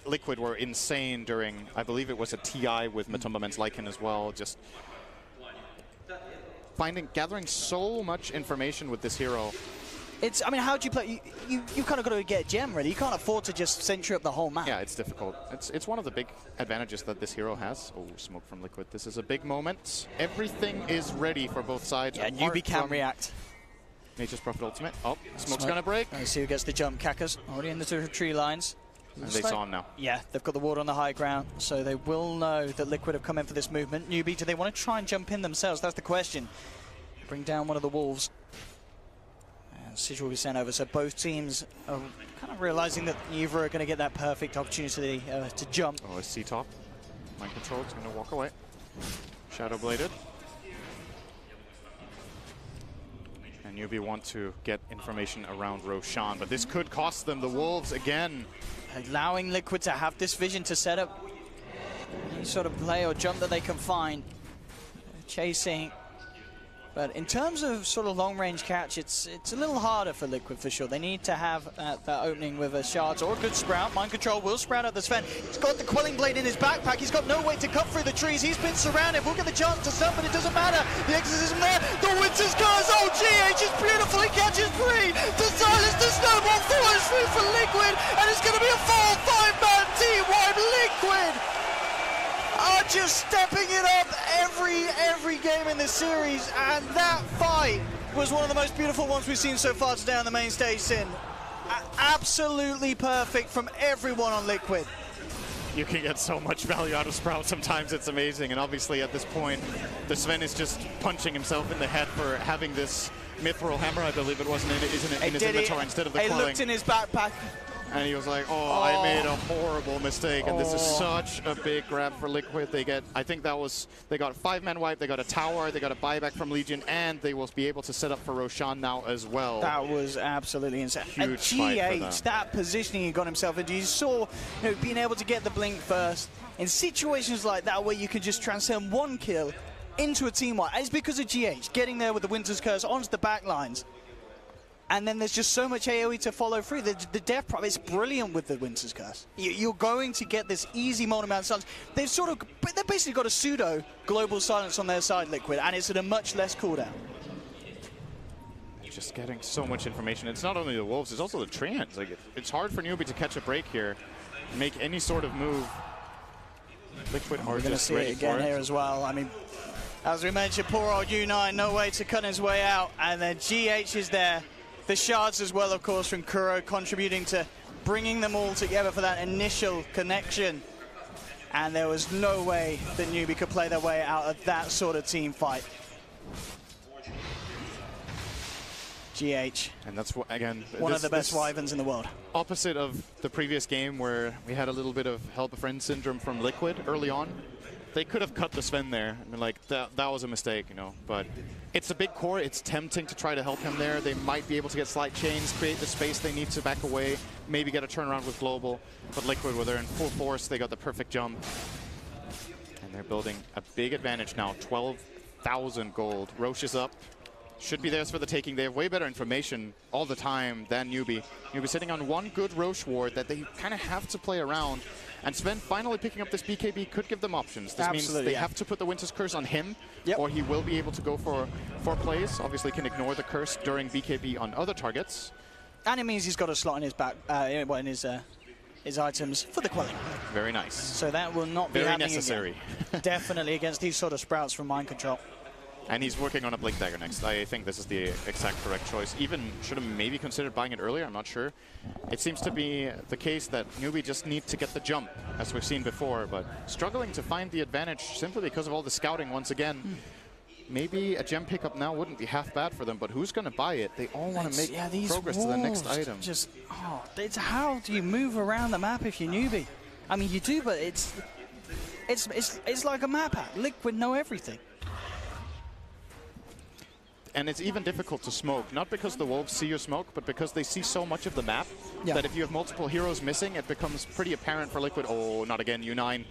Liquid were insane during, I believe it was a TI with Matumba Men's Lycan as well. Just gathering so much information with this hero. I mean, how do you play? You kind of got to get a gem, really. You can't afford to just Sentry up the whole map. Yeah, it's difficult. It's one of the big advantages that this hero has. Oh, smoke from Liquid. This is a big moment. Everything is ready for both sides. Yeah, Newbee can react. Nature's Prophet ultimate. Oh, smoke's going to break. Let's see who gets the jump. Kaka's already in the tree lines. And they saw him now. Yeah, they've got the water on the high ground, so they will know that Liquid have come in for this movement. Newbee, do they want to try and jump in themselves? That's the question. Bring down one of the wolves. And Sigil will be sent over. So both teams are kind of realizing that neither are going to get that perfect opportunity to jump. Oh, a C-top. Mind Control is going to walk away. Shadow Bladed. And Newbee want to get information around Roshan, but this could cost them. The Wolves again. allowing Liquid to have this vision to set up any sort of play or jump that they can find. Chasing. But in terms of sort of long-range catch, it's a little harder for Liquid for sure. They need to have that opening with a shards or a good sprout. Mind control will sprout out the Sven. He's got the Quelling Blade in his backpack. He's got no way to cut through the trees. He's been surrounded. We'll get the chance to stun, but it doesn't matter. The Exorcism there. The Winter's Curse. Oh, GH is beautiful. He catches 3. To silence the snowball follows through for Liquid. And it's going to be a full 5-man team wipe. Liquid are just stepping it up every game in the series, and that fight was one of the most beautiful ones we've seen so far today on the main stage, Sin. Absolutely perfect from everyone on Liquid. You can get so much value out of Sprout, sometimes it's amazing, and obviously at this point, the Sven is just punching himself in the head for having this Mithril Hammer, I believe it was, in his inventory instead of the Quelling. He looked in his backpack. And he was like, oh, I made a horrible mistake. And this is such a big grab for Liquid. They get, I think that was, they got a 5-man wipe, they got a tower, they got a buyback from Legion, and they will be able to set up for Roshan now as well. That was absolutely insane. Huge and GH, that positioning he got himself into, you saw, being able to get the blink first. In situations like that where you can just transcend one kill into a team wipe, and it's because of GH getting there with the Winter's Curse onto the back lines. And then there's just so much AoE to follow through. The death prop is brilliant with the Winter's Curse. You're going to get this easy multi-man stuns. They've basically got a pseudo global silence on their side, Liquid, and it's at a much less cooldown. They're just getting so much information. It's not only the Wolves, it's also the Treants. Like, it's hard for Newbee to catch a break here, make any sort of move. Liquid are just ready for it. We're going to see it again here as well. I mean, as we mentioned, poor old U9, no way to cut his way out, and then GH is there. The shards as well, of course, from Kuro, contributing to bringing them all together for that initial connection. And there was no way that Newbee could play their way out of that sort of team fight. GH. And that's, again, one of the best Wyverns in the world. Opposite of the previous game where we had a little bit of help a friend syndrome from Liquid early on. They could have cut the Sven there. I mean, like, that was a mistake, but it's a big core. It's tempting to try to help him there. They might be able to get slight chains, create the space they need to back away, maybe get a turnaround with Global. But Liquid, where they're in full force, they got the perfect jump. And they're building a big advantage now, 12,000 gold. Roche is up. Should be theirs for the taking. They have way better information all the time than Newbee. Newbee sitting on one good Roche ward that they kind of have to play around. And Sven finally picking up this BKB could give them options. This means they have to put the Winter's Curse on him, or he will be able to go for plays. Obviously can ignore the curse during BKB on other targets. And it means he's got a slot in his back, in his items for the Quelling. Very nice. So that will not be happening necessary. Definitely against these sort of sprouts from Mind Control. And he's working on a Blink Dagger next. I think this is the exact correct choice. Even should have maybe considered buying it earlier, I'm not sure. It seems to be the case that Newbee just need to get the jump, as we've seen before, but struggling to find the advantage simply because of all the scouting once again. Maybe a gem pickup now wouldn't be half bad for them, but who's going to buy it? They all want to make progress to the next item. Just, it's how do you move around the map if you're Newbee? I mean, you do, but it's like a map hack. Liquid know everything. And it's even difficult to smoke, not because the Wolves see your smoke, but because they see so much of the map that if you have multiple heroes missing, it becomes pretty apparent for Liquid. Oh, not again, U9.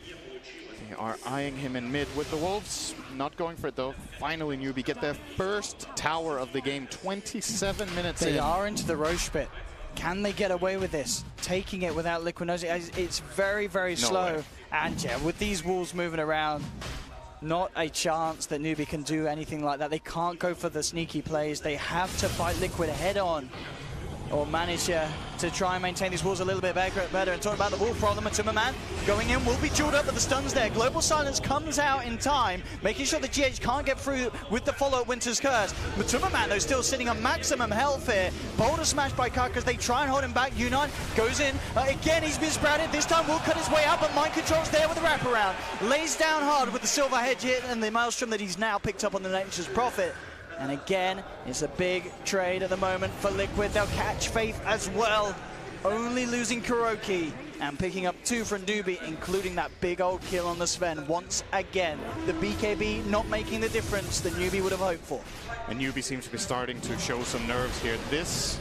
They are eyeing him in mid with the Wolves. Not going for it, though. Finally, Newbee get their first tower of the game, 27 minutes in. They are into the Roche pit. Can they get away with this? Taking it without Liquid knows it. It's very, very slow. And yeah, with these walls moving around, not a chance that Newbee can do anything like that. They can't go for the sneaky plays. They have to fight Liquid head on or manage to try and maintain these walls a little bit better. And talk about the wall problem, Matuma Man going in, will be jeweled up with the stuns there. Global Silence comes out in time, making sure that GH can't get through with the follow-up Winter's Curse. Matuma Man, though, still sitting on maximum health here. Boulder smash by Kaka as they try and hold him back. U9 goes in. Again, he's been sprouted. This time will cut his way out, but Mind Control's there with the wraparound. Lays down hard with the Silver Hedge hit and the Maelstrom that he's now picked up on the Nature's Prophet. And again, it's a big trade at the moment for Liquid. They'll catch Faith as well. Only losing Kuroki and picking up 2 from Newbee, including that big old kill on the Sven. Once again, the BKB not making the difference that Newbee would have hoped for. And Newbee seems to be starting to show some nerves here. This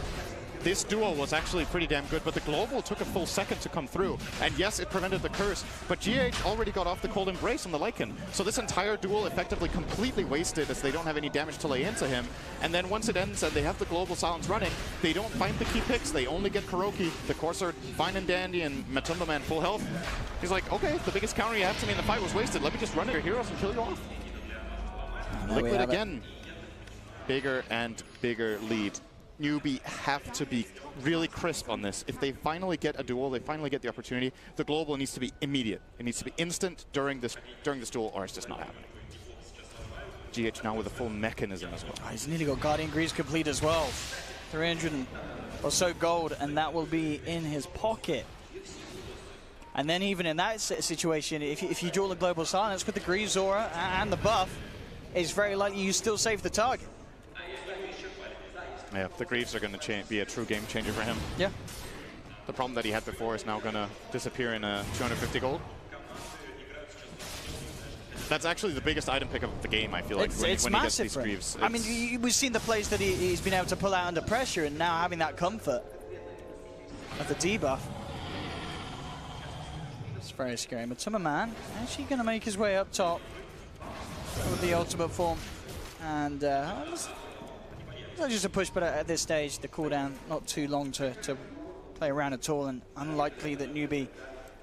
this duo was actually pretty damn good, but the global took a full second to come through. And yes, it prevented the curse, but GH already got off the cold embrace on the Lycan. So this entire duel effectively completely wasted as they don't have any damage to lay into him. And then once it ends and they have the global silence running, they don't find the key picks, they only get Kuroki. The cores are fine and dandy, and Matumba Man full health. He's like, okay, the biggest counter you have to me in the fight was wasted. Let me just run at your heroes and kill you off. Liquid again. Bigger and bigger lead. Newbee have to be really crisp on this. If they finally get a duel, they finally get the opportunity, the global needs to be immediate. It needs to be instant during this duel, or it's just not happening. GH now with a full mechanism as well. Oh, he's nearly got Guardian Greaves complete as well. 300 or so gold, and that will be in his pocket. And then even in that situation, if you duel the global silence with the Greaves aura and the buff, it's very likely you still save the target. Yeah, the Greaves are going to be a true game changer for him. Yeah. The problem that he had before is now going to disappear in a 250 gold. That's actually the biggest item pickup of the game, I feel like, when he gets these Greaves. I mean, we've seen the plays that he's been able to pull out under pressure, and now having that comfort of the debuff. It's very scary. But Matumba Man actually going to make his way up top with the ultimate form. And not just a push, but at this stage, the cooldown not too long to play around at all, and unlikely that Newbee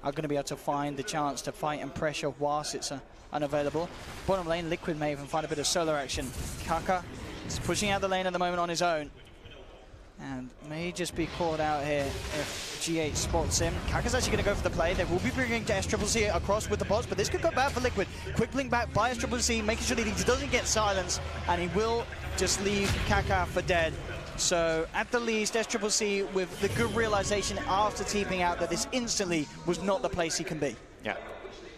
are going to be able to find the chance to fight and pressure whilst it's unavailable. Bottom lane, Liquid may even find a bit of solo action. Kaka is pushing out the lane at the moment on his own, and may just be called out here if GH spots him. Kaka's actually going to go for the play. They will be bringing SCCC across with the bots, but this could go bad for Liquid. Quick blink back by SCCC, making sure that he doesn't get silenced, and he will just leave Kaka for dead. So at the least, SCCC with the good realization after TPing out that this instantly was not the place he can be. Yeah,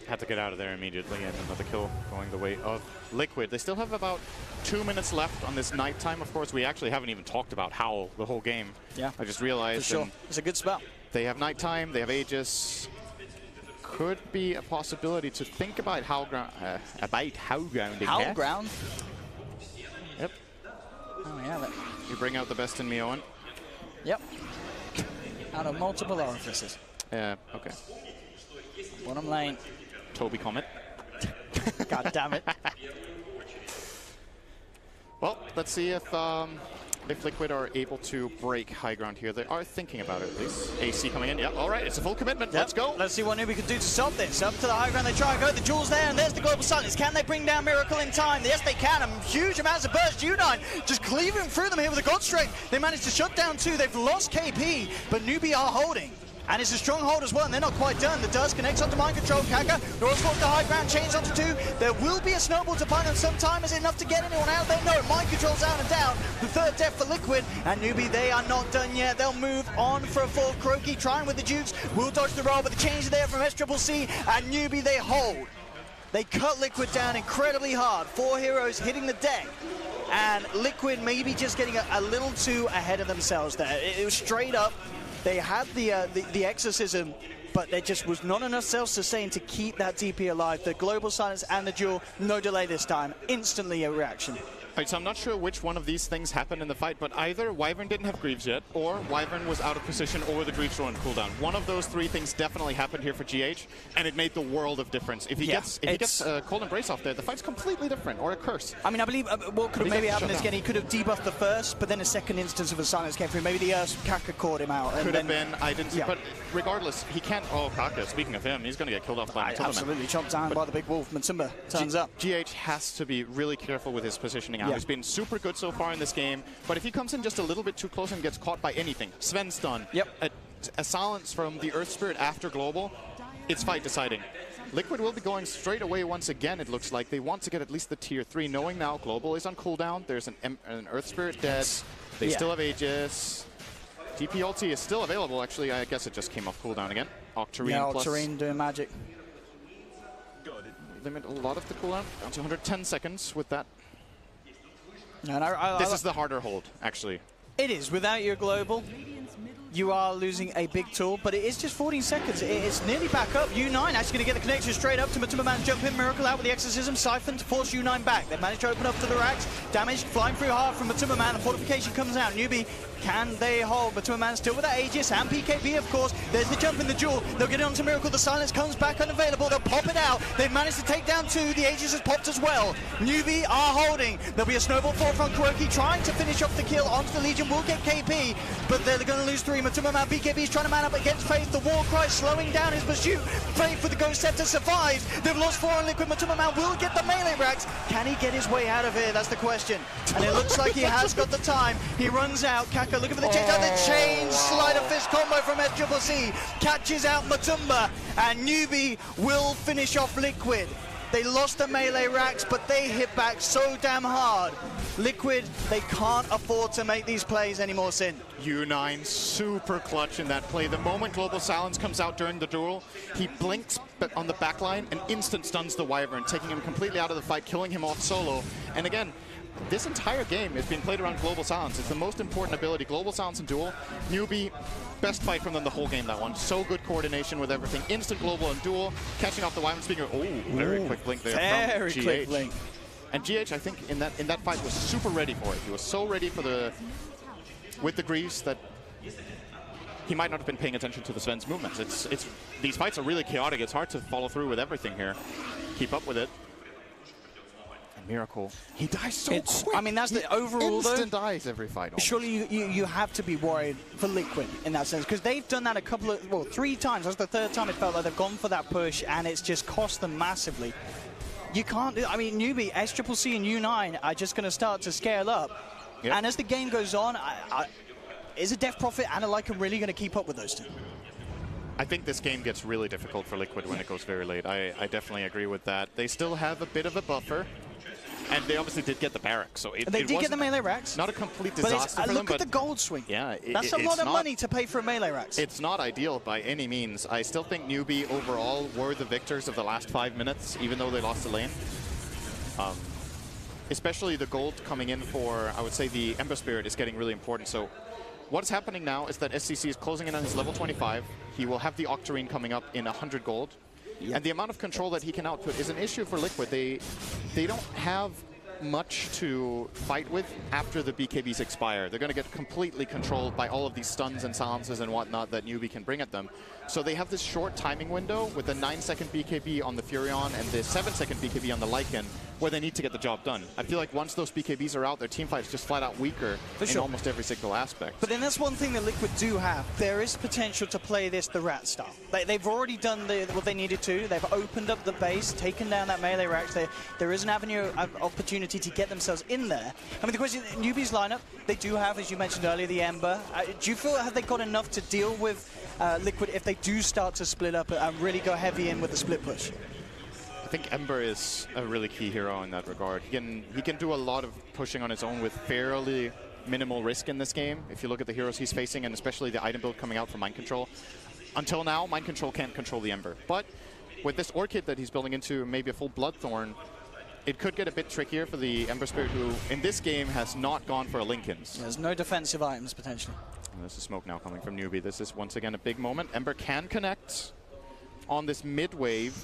had to get out of there immediately, and another kill going the way of Liquid. They still have about 2 minutes left on this nighttime. Of course, we actually haven't even talked about Howl the whole game. Yeah, I just realized. For sure, it's a good spell. They have nighttime, they have Aegis. Could be a possibility to think about Howl grounding. Howl ground? Yep. Oh, yeah. You bring out the best in me, Owen. Yep. Out of multiple orifices. Yeah, okay. Bottom lane. Toby comment. God damn it. Well, let's see if Liquid are able to break high ground here. They are thinking about it, at least. AC coming in. Yep, all right, it's a full commitment. Yep. Let's go. Let's see what Newbee can do to stop this. Up to the high ground, they try and go. The jewel's there, and there's the global silence. Can they bring down Miracle in time? Yes, they can. Huge amounts of burst. U9 just cleaving through them here with the God Strength. They managed to shut down 2. They've lost KP, but Newbee are holding. And it's a stronghold as well, and they're not quite done. The Dust connects onto mind control. Kaka, the Royal Squad to high ground, chains onto 2. There will be a snowball to find them sometime. Is it enough to get anyone out there? No, mind control's out and down. The third death for Liquid, and Newbee, they are not done yet. They'll move on for a fourth. Kuroki trying with the Dukes, will dodge the roll, but the change there from SCCC, and Newbee, they hold. They cut Liquid down incredibly hard. 4 heroes hitting the deck. And Liquid maybe just getting a little too ahead of themselves there. It was straight up. They had the exorcism, but there just was not enough self-sustain to keep that DP alive. The global silence and the duel, no delay this time. Instantly a reaction. Right, so I'm not sure which one of these things happened in the fight, but either Wyvern didn't have Greaves yet, or Wyvern was out of position, or the Greaves were on cooldown. One of those 3 things definitely happened here for GH, and it made the world of difference. If he gets Cold Embrace off there, the fight's completely different, or a curse. I mean, I believe what could have maybe happened is, again, he could have debuffed the first, but then a second instance of a silence came through. Maybe the Kaka caught him out. Could have been, I didn't see, but regardless, he can't, Kaka, speaking of him, he's going to get killed off by Matumba. Absolutely, chopped down by the big wolf. Matumba turns up. GH has to be really careful with his positioning out. He's been super good so far in this game, but if he comes in just a little bit too close and gets caught by anything, Sven's done. Yep. A silence from the Earth Spirit after Global, it's fight deciding. Liquid will be going straight away once again, it looks like. They want to get at least the tier 3, knowing now Global is on cooldown, there's an Earth Spirit dead, they still have Aegis. TP ulti is still available, actually, I guess it just came off cooldown again. Octarine plus... Octarine doing magic. Limit a lot of the cooldown, down to 110 seconds with that. And this is the harder hold, actually. It is. Without your global, you are losing a big tool, but it is just 14 seconds. It's nearly back up. U9 actually going to get the connection straight up to Matuma Man's jump in. Miracle out with the Exorcism. Siphon to force U9 back. They managed to open up to the racks. Damage flying through hard from Matuma Man. The fortification comes out. Newbee, can they hold? Matuma Man still with that Aegis and PKB, of course. There's the jump in the duel. They'll get it onto Miracle. The silence comes back unavailable. They'll pop it out. They've managed to take down 2. The Aegis has popped as well. Newbee are holding. There'll be a snowball forward from Kuroki trying to finish off the kill onto the Legion. Will get KP, but they're going to lose 3. Matuma Man, BKB is trying to man up against Faith. The war cry slowing down his pursuit. Faith with the Ghost Scepter survives. They've lost 4 on Liquid. Matuma Man will get the melee racks. Can he get his way out of here? That's the question. And it looks like he has got the time. He runs out. Kaka looking for the change. The chain slider fist combo from SCCC catches out Matumba, and Newbee will finish off Liquid. They lost the melee racks, but they hit back so damn hard. Liquid, they can't afford to make these plays anymore, Sin. U9 super clutch in that play. The moment Global Silence comes out during the duel, he blinks on the backline and instant stuns the Wyvern, taking him completely out of the fight, killing him off solo. And again, this entire game is being played around Global Silence. It's the most important ability. Global Silence and Duel. Newbee, best fight from them the whole game, that one. So good coordination with everything. Instant Global and Duel, catching off the Wyvern. Speaking of, very quick blink there from GH. Quick blink. And GH, I think, in that fight was super ready for it. He was so ready for with the Greaves that he might not have been paying attention to the Sven's movements. These fights are really chaotic. It's hard to follow through with everything here. Keep up with it. Miracle. He dies so quick. I mean, that's the overall, though. Instant dies every fight. Almost. Surely you have to be worried for Liquid in that sense, because they've done that 3 times. That's the 3rd time it felt like they've gone for that push, and it's just cost them massively. You can't. I mean, Newbee, SCCC, and U9 are just going to start to scale up. Yep. And as the game goes on, is a Death Prophet and a Lycan really going to keep up with those two? I think this game gets really difficult for Liquid when it goes very late. I definitely agree with that. They still have a bit of a buffer. And they obviously did get the barracks, so they did get the melee racks. Not a complete disaster for them, look at the gold swing. Yeah, that's a lot of money to pay for a melee racks. It's not ideal by any means. I still think Newbee overall were the victors of the last 5 minutes, even though they lost the lane. Especially the gold coming in for, I would say, the Ember Spirit is getting really important. So what's happening now is that SCC is closing in on his level 25. He will have the Octarine coming up in 100 gold. Yep. And the amount of control that he can output is an issue for Liquid. They don't have much to fight with after the BKBs expire. They're going to get completely controlled by all of these stuns and silences and whatnot that Newbee can bring at them. So they have this short timing window with the 9-second BKB on the Furion and the 7-second BKB on the Lycan, where they need to get the job done. I feel like once those BKBs are out, their teamfight is just flat out weaker in almost every single aspect. But then that's one thing that Liquid do have. There is potential to play this the Rat style. They've already done what they needed to. They've opened up the base, taken down that melee racks. There is an avenue of opportunity to get themselves in there. I mean, the question, Newbee's lineup, they do have, as you mentioned earlier, the Ember. Do you feel have they got enough to deal with Liquid if they do start to split up and really go heavy in with the split push? I think Ember is a really key hero in that regard. He can do a lot of pushing on his own with fairly minimal risk in this game. If you look at the heroes he's facing, and especially the item build coming out from Mind Control. Until now, Mind Control can't control the Ember. But with this Orchid that he's building into maybe a full Bloodthorn, it could get a bit trickier for the Ember Spirit, who in this game has not gone for a Linkens. There's no defensive items, potentially. And there's a smoke now coming from Newbee. This is once again a big moment. Ember can connect on this mid wave.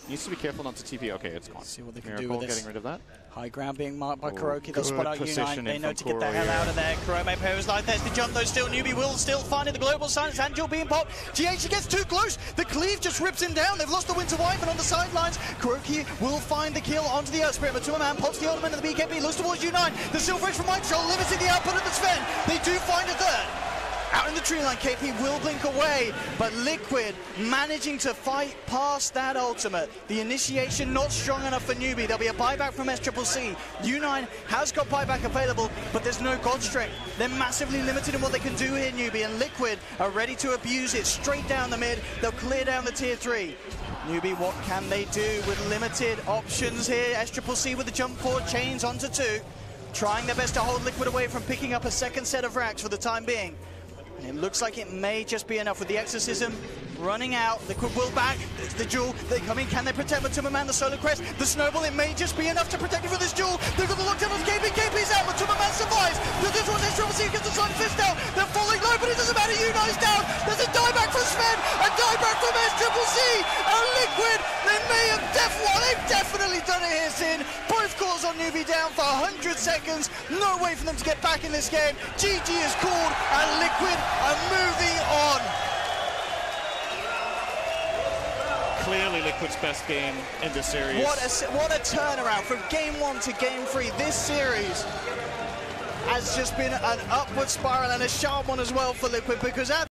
Needs to be careful not to TP. Okay, it's gone. See what they can Miracle do with this. getting rid of that. High ground being marked by Kuroki. They'll spot out U9. They know to get the hell yeah. out of there. Kurome Perez like there's the jump though. Still Newbee will still find it. The global silence. Angel being popped. GH gets too close. The cleave just rips him down. They've lost the Winter Wyvern on the sidelines. Kuroki will find the kill onto the Earth Spirit. Matuma Man pops the ultimate of the BKB. Looks towards U9. The Silver Edge from Mind Control limited the output of the Sven. They do find a third. Out in the tree line, KP will blink away, but Liquid managing to fight past that ultimate. The initiation not strong enough for Newbee. There'll be a buyback from SCCC. U9 has got buyback available, but there's no God strength. They're massively limited in what they can do here, Newbee, and Liquid are ready to abuse it straight down the mid. They'll clear down the tier 3. Newbee, what can they do with limited options here? SCCC with the jump forward, chains onto 2. Trying their best to hold Liquid away from picking up a second set of racks for the time being. And it looks like it may just be enough with the Exorcism running out. Liquid will back. It's the Jewel. They come in. Can they protect the Tumberman? The Solar Crest. The Snowball. It may just be enough to protect you for this Jewel. They've got the lockdown of KP. KP's out, but Tumberman survives. There's this one. This Triple C gets the Sun Fist out. They're falling low, but it doesn't matter. Unite's down. There's a dieback from Sven. A dieback from S Triple C. And Liquid. They may have they've definitely done it here, Sin. Both cores on Newbee down for 100 seconds. No way for them to get back in this game. GG is called, and Liquid are moving on. Clearly Liquid's best game in this series. What a turnaround from game 1 to game 3. This series has just been an upward spiral, and a sharp one as well for Liquid, because at